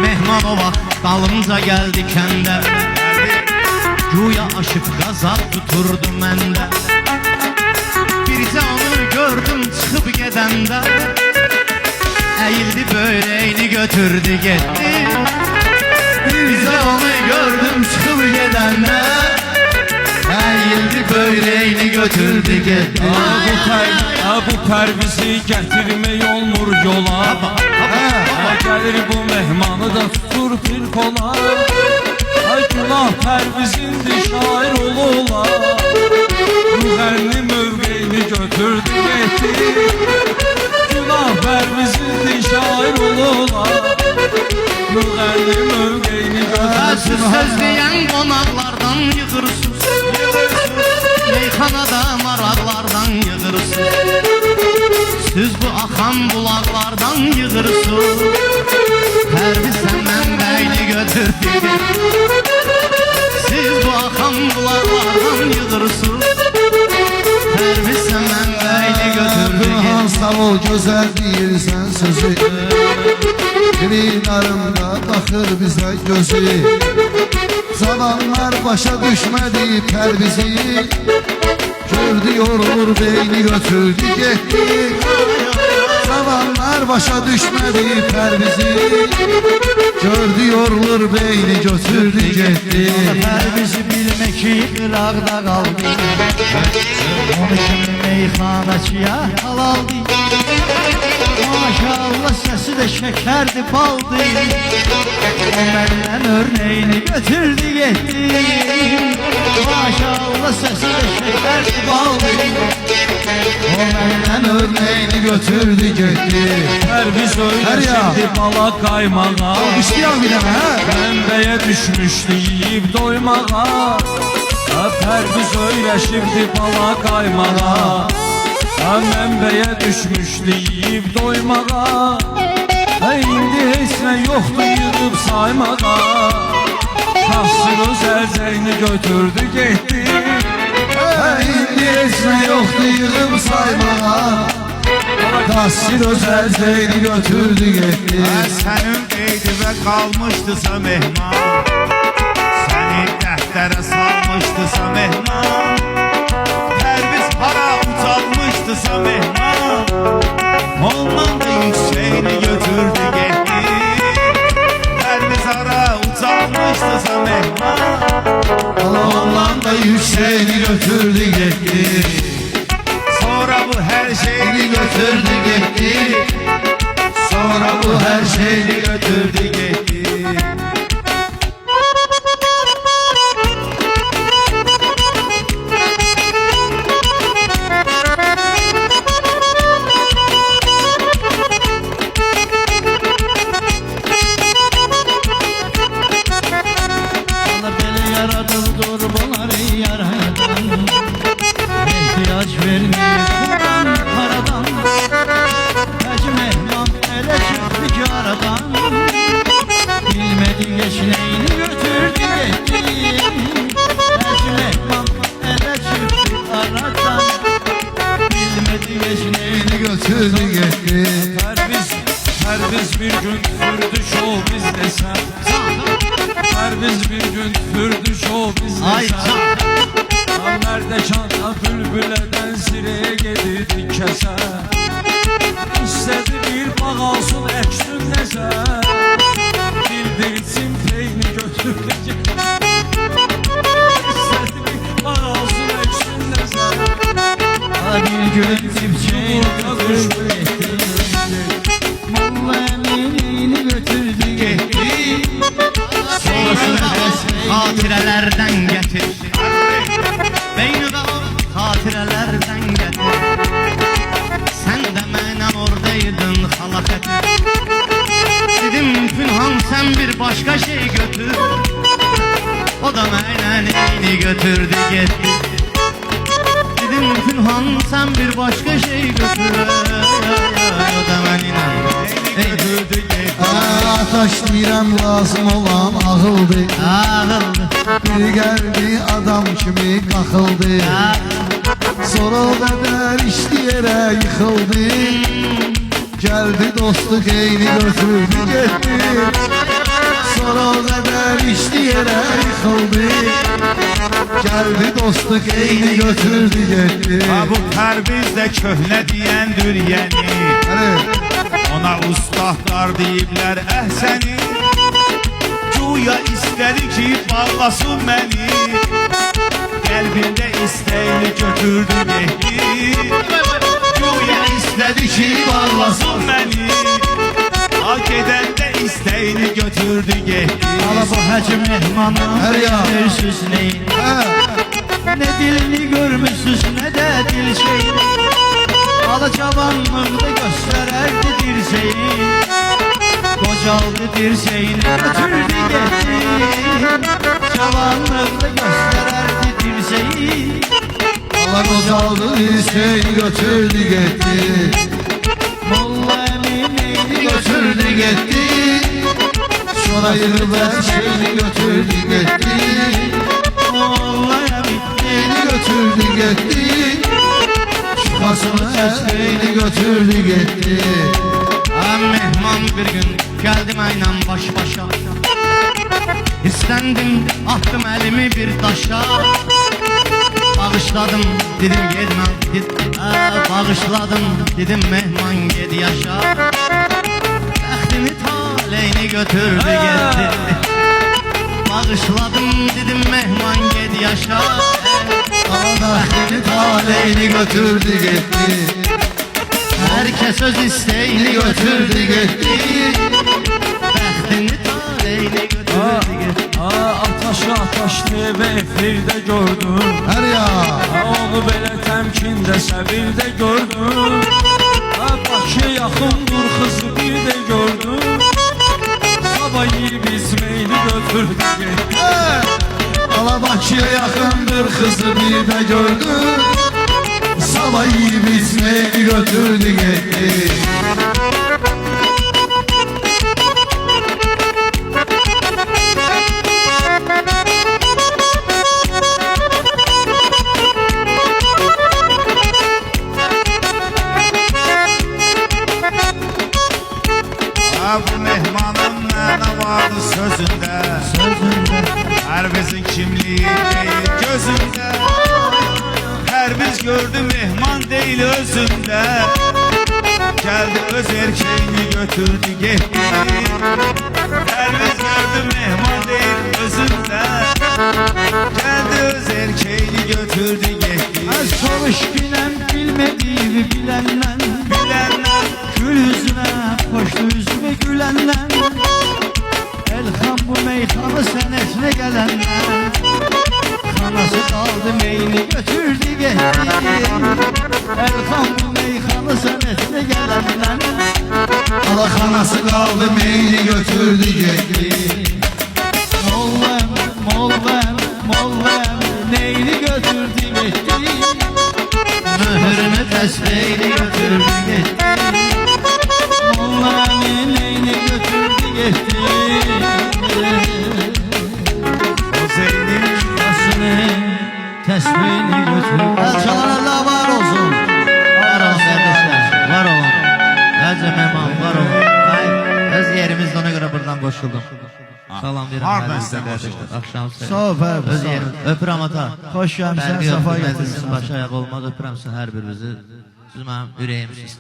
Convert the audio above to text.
Mehman o vaxt dalımca geldi kəndə. Güya aşık qazab tuturdu məndə. Bircə onu gördüm çıxıb gedəndə. Əyildi böreğini götürdü gitti. Bircə onu gördüm çıxıb gedəndə. Əyildi böreğini götürdü gitti. Bu pərvizi gətirmək olmur yola. Gəlir bu mehmanı da tutur bir kola. Günah pərvizindir şair olula. Müğənni mövqeyini götürdü getdi. Günah pərvizindir şair olula. Müğənni mövqeyini götürdü. Siz söz deyən qonaqlardan yığırsınız. Meyxanada maraqlardan yığırsınız. Siz bu axan bulaqlardan yığırsınız. Pərviz sən mənbəyini götürdü. Siz bu axan bulaqlardan yığırsınız. Pərviz sən mənbəyini götürdü. Sağ ol gözəl deyirsən sözü. Qrinarımda baxır bizə gözü. Zamanlar başa düşmədi pərvizi. Gördü yorulur beyni götürdü getdi. Zamanlar başa düşmədi pərvizi. Gördü yorulur beyni götürdü getdi. Pərvizi bilmək ki qıraqda qaldı. Onu kimi meyxanaçıya halaldı. Maşallah səsi də şəkərdi baldı. O məndən örneğini götürdü getdi. Maşallah səsi də şəkərdi baldı. O məndən örneğini götürdü getdi. Pərviz öyrəşirdi bala qaymağa. İşləyəm bir dənə Mənbəyə düşmüşdü yiyib doymağa. Pərviz öyrəşirdi bala qaymağa. Mənbəyə düşmüşdü yiyib doymağa. İndi heç nə yoxdur yığıb saymağa. Tafsir öz ərzəyini götürdü getdi. İndi heç nə yoxdur yığıb saymağa. Tafsir öz ərzəyini götürdü getdi. Sənin qeydivə qalmışdısa mehman, səni dəftərə salmışdısa mehman. Pərviz hara ucalmışdısa mehman, ondan da yükseğini götürdü getdi. Pərviz hara ucalmışdısa mehman, Ondan da yükseğini götürdü getdi. sonra bu her şeyini Götürdü getdi. sonra bu her şeyini götürdü gitti. Allah belə yaradıldır bunları yaradan. İhtiyac vermir bundan paradan. Hacı mehman elə çıktı ki aradan. Bilmedi geç neyini götürdü gitti. Hacı mehman elə çıktı aradan. Bilmedi geç neyini Götürdü getdi. Pərviz bir gün fürdü şov bizdesən. Pərviz bir gün fürdü şov Ay bizdesən. Mərdəkanda bülbülədən sirəyə gedirdi kəsən. İstədi bir bağ alsın əksün nəzər. Bildirsin peyni götürdü getdi. İstədi bir bağ alsın əksün nəzər. bir gün çiftçeyi götürdü gitti. Molla eminini götürdü gitti. Sonrasında hatirelerden getir. Beyni de hatirelerden getir. Sen de məndən oradaydın xalafet. Dedim Pünhan sen bir başka şey götür. O da məndən eyni götürdü gitti. Dedim Pünhan sen bir başka şey götür. O da məndən eyni götürdü gitti. Ataş deyirəm lazım olan ağıldı. Ağıldı. Bir gəldi adam kimi qaxıldı. Sonra o qədər işləyərək yıxıldı. Geldi dostu eyni götürdü getdi. o kadar isteyerek yıkıldı. Geldi dostluk eyni götürdü gitti. Ha bu Təbrizdə köhnə deyəndir yəni. Evet. Ona ustadlar deyiblər əhsəni. Güya istədi ki bağlasın məni. Qəlbində istəyini götürdü getdi. Güya istədi ki bağlasın məni. Ha gedəndə istəyini götürdü getdi. Ala bu hacı mehmanın Her ya. bilirsiniz neyin? He. Ne dilini görmüşsüz ne de dil şeyini. Ala cavanlıkta göstererdi dirseğini. Kocaldı dirseğini götürdü gitti. Cavanlıkta göstererdi dirseğini. Allah kozaldı dirseği götürdü gitti. Molla Emine'yi Götürdü gitti. Sonra yıllar şeyini götürdü gitti. Molla Emine'yi Götürdü gitti. Şifasını esneğini götürdü gitti. Mehman bir gün geldim aynen baş başa. İstendim attım elimi bir taşa. Bağışladım dedim yedmem bağışladım dedim mehman ged yaşa. Bəxtimi taleyni götürdü gitti. Bağışladım dedim mehman ged yaşa. Bəxtini taleyni götürdü gitti. Herkes öz isteğini Götürdü gitti. Bəxtini taleyni götürdü gitti. Ataşı ataşlı ve efirde gördüm. Her ya. Onu belə təmkində səbirdə gördüm. Bakı yaxındır kızı bir də gördüm. Sabah yiyib içmeyini götürdü getdi. Alabaşıya yakındır kızı bir de gördü. Sabah yiyip içmeyi götürdü gitti. Ha bu mehmanın nə vardı sözündə. Təbrizin kimliyi deyil gözündə. Tərbiz gördü mehman deyil özündə. Gəldi öz erkeğini götürdü getdi. Tərbiz gördü mehman deyil özündə. Gəldi öz erkeğini götürdü getdi. Az soruş bilen bilmediğimi bilenler. Bilənlər Gül yüzüne koştu yüzüme gülenler. Elham bu meyhanı senetine gelenler. Kanası kaldı meyni götürdü gitti. Elham bu meyhanı senetine gelenler. Alakanası kaldı meyli götürdü gitti. Mollem, mollem, mollem neyini götürdü gitti. Mühürünü tesbihini götürdü gitti. Mollem neyini götürdü gitti. o Zeynep Şifasını tesbihini götürdü. Çalan Allah var olsun. Var olun kardeşler, var olun. Hacı Mehman var olun. Öz yerimizde ona göre buradan koşuldum. Salam verin. Hardan size sizə kardeşler. qoşuldun? Akşam size. Sağ ol Fəb. Öz yerim. Öpürəm ata. Hoş gelmişsin, Bəlkə safa yoxdur, getirdin. məclisin başı ayağı olmaz. Öpürəm sizin hər birinizi. Siz mənim ürəyimsiniz.